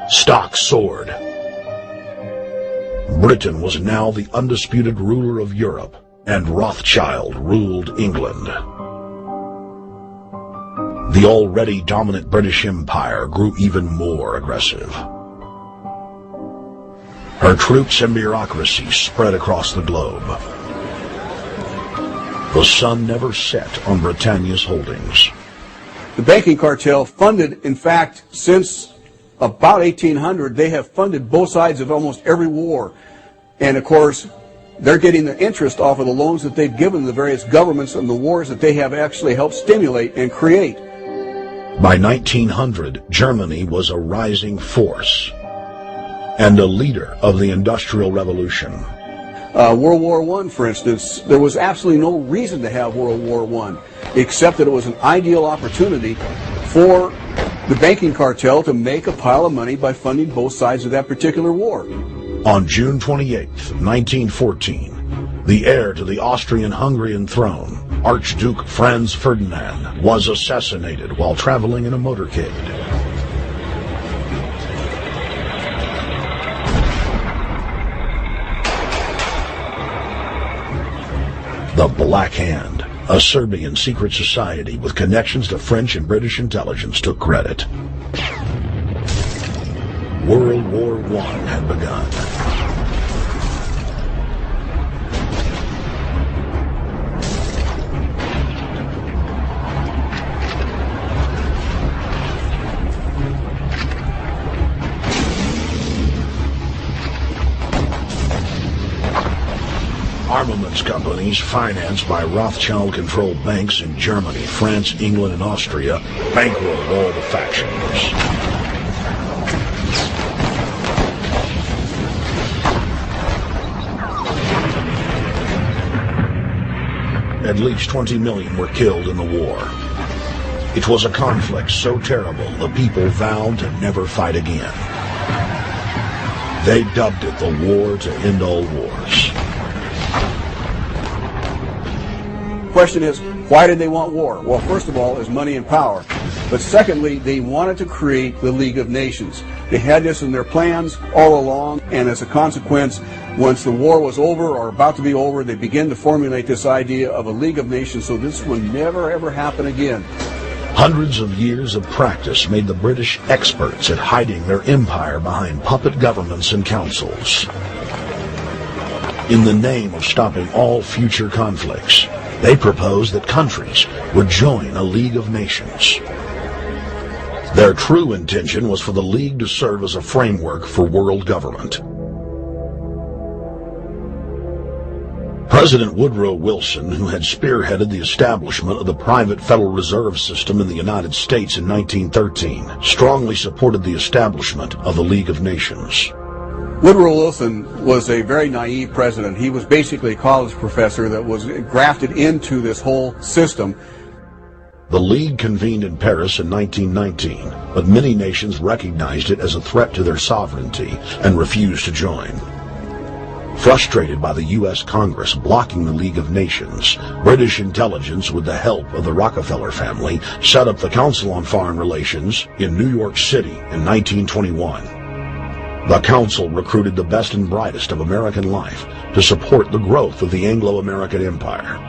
Stock soared. Britain was now the undisputed ruler of Europe, and Rothschild ruled England. The already dominant British Empire grew even more aggressive. Her troops and bureaucracy spread across the globe. The sun never set on Britannia's holdings. The banking cartel funded, in fact, since about 1800, they have funded both sides of almost every war. And of course, they're getting the interest off of the loans that they've given the various governments and the wars that they have actually helped stimulate and create. By 1900, Germany was a rising force and a leader of the Industrial Revolution. World War I, for instance, there was absolutely no reason to have World War I, except that it was an ideal opportunity for the banking cartel to make a pile of money by funding both sides of that particular war. On June 28, 1914, the heir to the Austrian-Hungarian throne, Archduke Franz Ferdinand, was assassinated while traveling in a motorcade. The Black Hand, a Serbian secret society with connections to French and British intelligence, took credit. World War I had begun. Armaments companies financed by Rothschild-controlled banks in Germany, France, England, and Austria bankrolled all the factions. At least 20 million were killed in the war. It was a conflict so terrible the people vowed to never fight again. They dubbed it the War to End All Wars. The question is, why did they want war? Well, first of all, is money and power. But secondly, they wanted to create the League of Nations. They had this in their plans all along, and as a consequence, once the war was over or about to be over, they began to formulate this idea of a League of Nations so this would never ever happen again. Hundreds of years of practice made the British experts at hiding their empire behind puppet governments and councils. In the name of stopping all future conflicts, they proposed that countries would join a League of Nations. Their true intention was for the League to serve as a framework for world government. President Woodrow Wilson, who had spearheaded the establishment of the private Federal Reserve System in the United States in 1913, strongly supported the establishment of the League of Nations. Woodrow Wilson was a very naive president. He was basically a college professor that was grafted into this whole system. The League convened in Paris in 1919, but many nations recognized it as a threat to their sovereignty and refused to join. Frustrated by the U.S. Congress blocking the League of Nations, British intelligence, with the help of the Rockefeller family, set up the Council on Foreign Relations in New York City in 1921. The Council recruited the best and brightest of American life to support the growth of the Anglo-American Empire.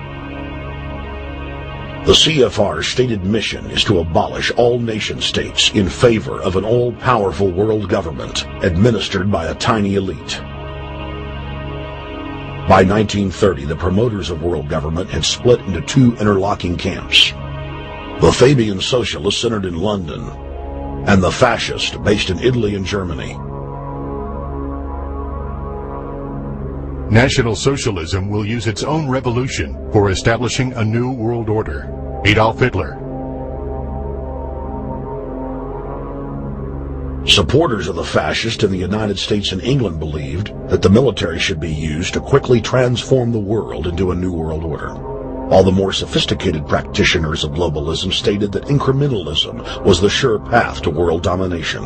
The CFR's stated mission is to abolish all nation-states in favor of an all-powerful world government administered by a tiny elite. By 1930, the promoters of world government had split into two interlocking camps: the Fabian Socialists centered in London, and the Fascists based in Italy and Germany. National Socialism will use its own revolution for establishing a new world order. Adolf Hitler. Supporters of the fascists in the United States and England believed that the military should be used to quickly transform the world into a new world order, while the more sophisticated practitioners of globalism stated that incrementalism was the sure path to world domination.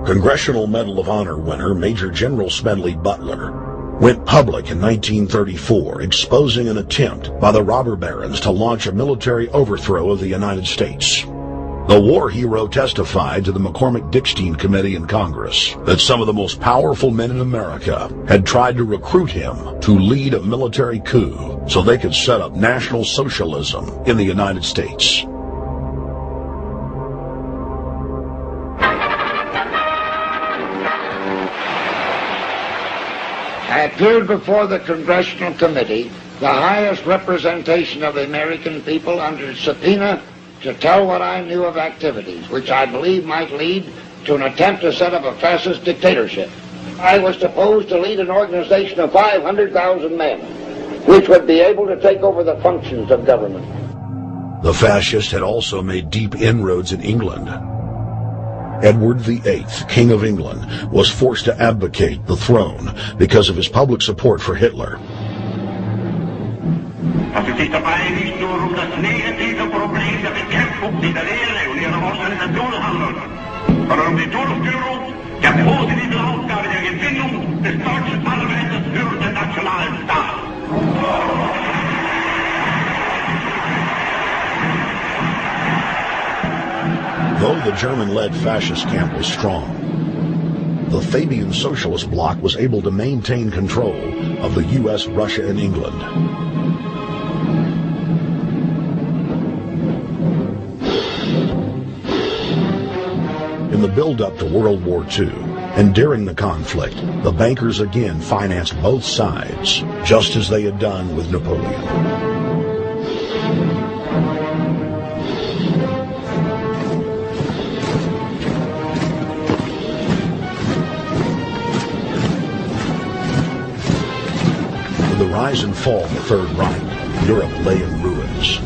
Congressional Medal of Honor winner Major General Smedley Butler went public in 1934, exposing an attempt by the robber barons to launch a military overthrow of the United States. The war hero testified to the McCormick-Dickstein Committee in Congress that some of the most powerful men in America had tried to recruit him to lead a military coup so they could set up National Socialism in the United States. I appeared before the Congressional Committee, the highest representation of the American people, under subpoena to tell what I knew of activities which I believe might lead to an attempt to set up a fascist dictatorship. I was supposed to lead an organization of 500,000 men, which would be able to take over the functions of government. The fascists had also made deep inroads in England. Edward VIII, King of England, was forced to abdicate the throne because of his public support for Hitler. Het is daarbij niet nur um das negative Problem der Bekämpfung dieser Lehre und ihrer Organisation handelt, sondern die Durchführung der positiven Aufgabe der Gewinnung des deutschen Parlaments für den nationalen Staat. Though the German-led fascist camp was strong, the Fabian Socialist Bloc was able to maintain control of the U.S., Russia, and England. In the build-up to World War II, and during the conflict, the bankers again financed both sides, just as they had done with Napoleon. With the rise and fall of the Third Reich, Europe lay in ruins.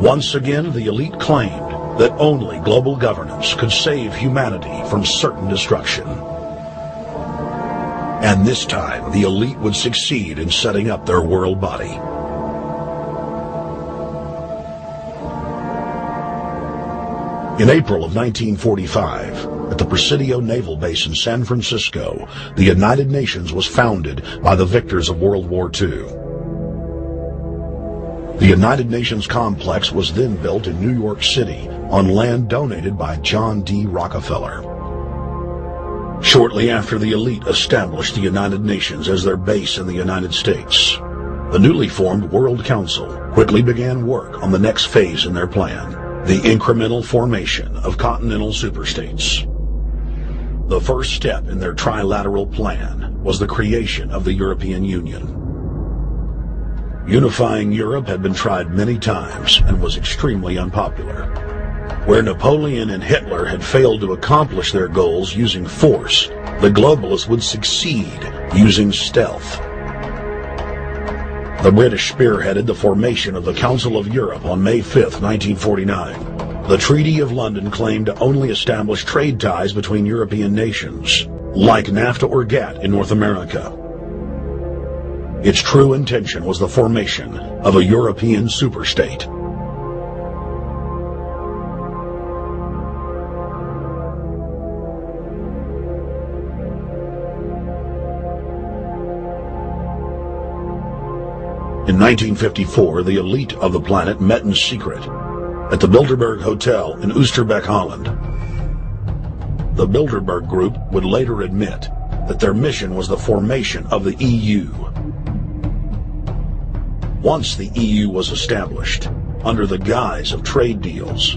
Once again, the elite claimed that only global governance could save humanity from certain destruction. And this time, the elite would succeed in setting up their world body. In April of 1945, at the Presidio Naval Base in San Francisco, the United Nations was founded by the victors of World War II. The United Nations complex was then built in New York City on land donated by John D. Rockefeller. Shortly after the elite established the United Nations as their base in the United States, the newly formed World Council quickly began work on the next phase in their plan, the incremental formation of continental superstates. The first step in their trilateral plan was the creation of the European Union. Unifying Europe had been tried many times and was extremely unpopular. Where Napoleon and Hitler had failed to accomplish their goals using force, the globalists would succeed using stealth. The British spearheaded the formation of the Council of Europe on May 5, 1949. The Treaty of London claimed to only establish trade ties between European nations, like NAFTA or GATT in North America. Its true intention was the formation of a European superstate. In 1954, the elite of the planet met in secret at the Bilderberg Hotel in Oosterbeek, Holland. The Bilderberg Group would later admit that their mission was the formation of the EU. Once the EU was established, under the guise of trade deals,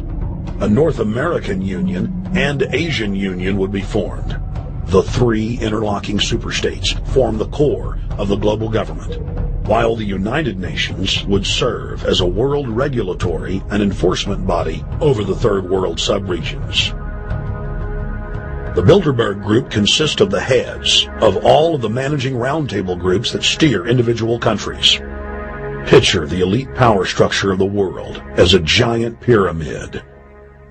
a North American Union and Asian Union would be formed. The three interlocking superstates formed the core of the global government, while the United Nations would serve as a world regulatory and enforcement body over the Third World subregions. The Bilderberg Group consists of the heads of all of the managing roundtable groups that steer individual countries. Picture the elite power structure of the world as a giant pyramid,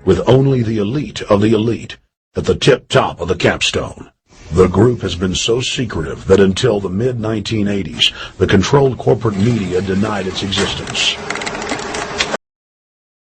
with only the elite of the elite at the tip top of the capstone. The group has been so secretive that until the mid-1980s, the controlled corporate media denied its existence.